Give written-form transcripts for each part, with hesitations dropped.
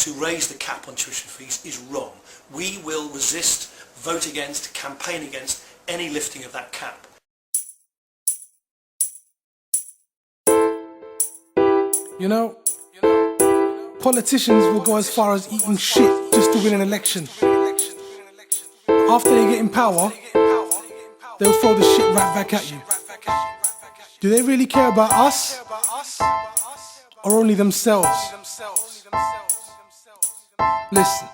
to raise the cap on tuition fees is wrong. We will resist, vote against, campaign against any lifting of that cap. You know, politicians will go as far as eating shit just to win an election. After they get in power, they'll throw the shit right back at you. Do they really care about us? Or only themselves? Listen.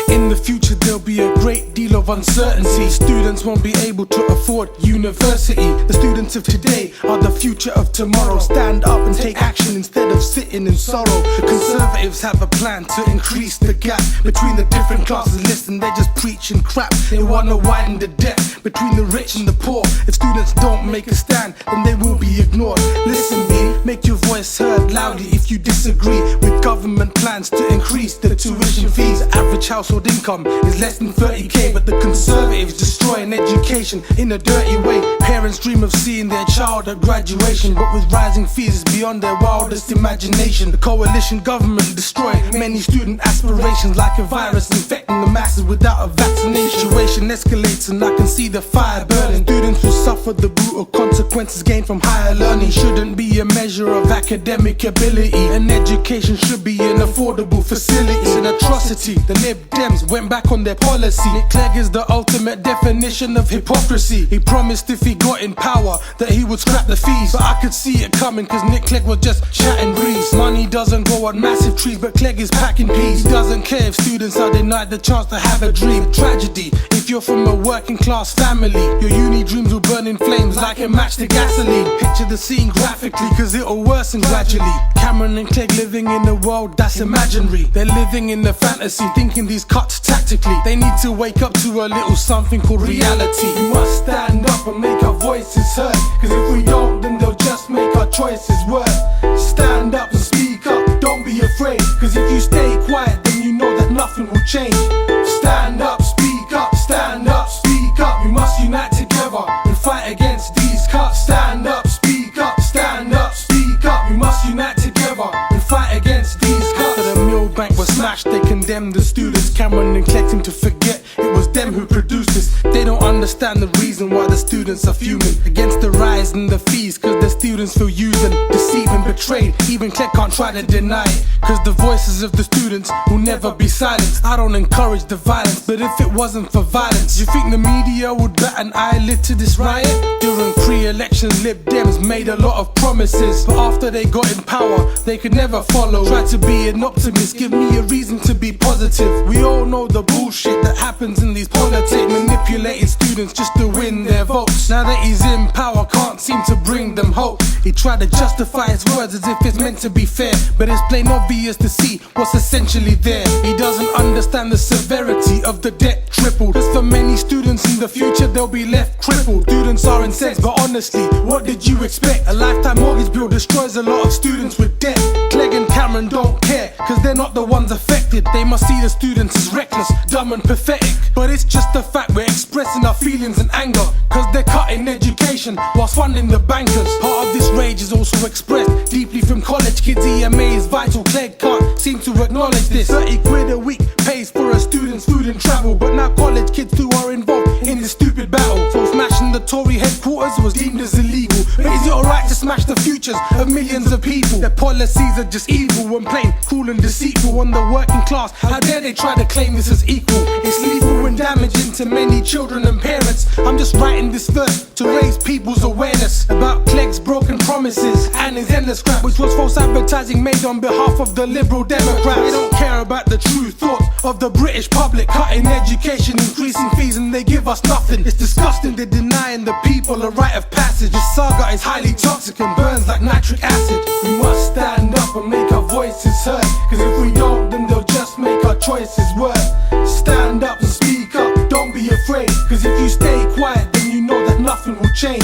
In the future there'll be a great deal of uncertainty. Students won't be able to afford university. The students of today are the future of tomorrow. Stand up and take action instead of sitting in sorrow. The Conservatives have a plan to increase the gap between the different classes. Listen, they're just preaching crap. They wanna widen the gap between the rich and the poor. If students don't make a stand, then they will be ignored. Listen, B, make your voice heard loudly if you disagree with government plans to increase the tuition fees. Average household income is less than 30k, but the Conservatives destroy an education in a dirty way. Parents dream of seeing their child at graduation, but with rising fees it's beyond their wildest imagination. The coalition government destroyed many student aspirations like a virus infecting the masses without a vaccination. Situation escalates and I can see the fire burning. Students will suffer the brutal consequences gained from higher learning. Shouldn't be a measure of academic ability. An education should be an affordable facility. It's an atrocity. The Lib Dems went back on their policy. Nick Clegg is the ultimate definition of hypocrisy. He promised if he got in power that he would scrap the fees, but I could see it coming cause Nick Clegg was just chatting breeze. Money doesn't grow on massive trees, but Clegg is packing peas. He doesn't care if students are denied the chance to have a dream. Tragedy if you're from a working class family. Your uni dreams will burn in flames like a match to gasoline. Picture the scene graphically cause it'll worsen gradually. Cameron and Clegg living in a world that's imaginary. They're living in a fantasy, thinking these cuts tactically. They need to wake up to a little something called reality. We must stand up and make our voices heard, cause if we don't then they'll just make our choices worse. Stand up and speak up, don't be afraid, cause if you stay quiet then you know that nothing will change. Stand up, speak up, stand up, speak up. We must unite together and fight against these cuts. Stand up, speak up, stand up, speak up. We must unite together and fight against these cuts. After the Mill Bank was smashed, they condemned the students. Cameron and Clegg seem to forget it was them who produced this. They don't understand the reason why the students are fuming against the rise in the fees, cause the students feel used and deceived and betrayed. Even Clegg can't try to deny it, cause the voices of the students will never be silenced. I don't encourage the violence, but if it wasn't for violence, you think the media would bat an eyelid to this riot? During pre-elections, Lib Dems made a lot of promises, but after they got in power, they could never follow. Try to be an optimist, give me a reason to be positive. We all know the bullshit that happens in these politics, manipulating students just to win their votes. Now that he's in power, can't seem to bring them hope. He tried to justify his words as if it's meant to be fair, but it's plain obvious to see what's essentially there. He doesn't understand the severity of the debt tripled, cause for many students in the future they'll be left crippled. Students are incensed, but honestly, what did you expect? A lifetime mortgage bill destroys a lot of students with debt. Clegg and Cameron don't care, cause they're not the ones affected. They must see the students as reckless, dumb and pathetic. But it's just a fact, we're expressing our feelings and anger, cause they're cutting education whilst funding the bankers. Part of this rage is also expressed deeply from college kids. EMA is vital, Clegg can't seem to acknowledge this. 30 quid a week pays for a student's food and travel, but now college kids too are involved in this stupid battle. So smashing the Tory headquarters was deemed as illegal, but is it alright to smash the futures of millions of people? Their policies are just evil and plain cruel and deceitful on the working class. How dare they try to claim this as equal? It's lethal and damaging to many children and parents. I'm just writing this verse to raise people's awareness about Clegg's broken promises and his endless crap, which was false advertising made on behalf of the Liberal Democrats. They don't care about the true thoughts of the British public, cutting education, increasing fees, and they give us nothing. It's disgusting, they're denying the people a rite of passage. This saga is highly toxic and burns like nitric acid. We must stand up and make our voices heard, cause if we don't then they'll just make our choices worse. Stand up and speak up, don't be afraid, cause if you stay quiet then you know that nothing will change.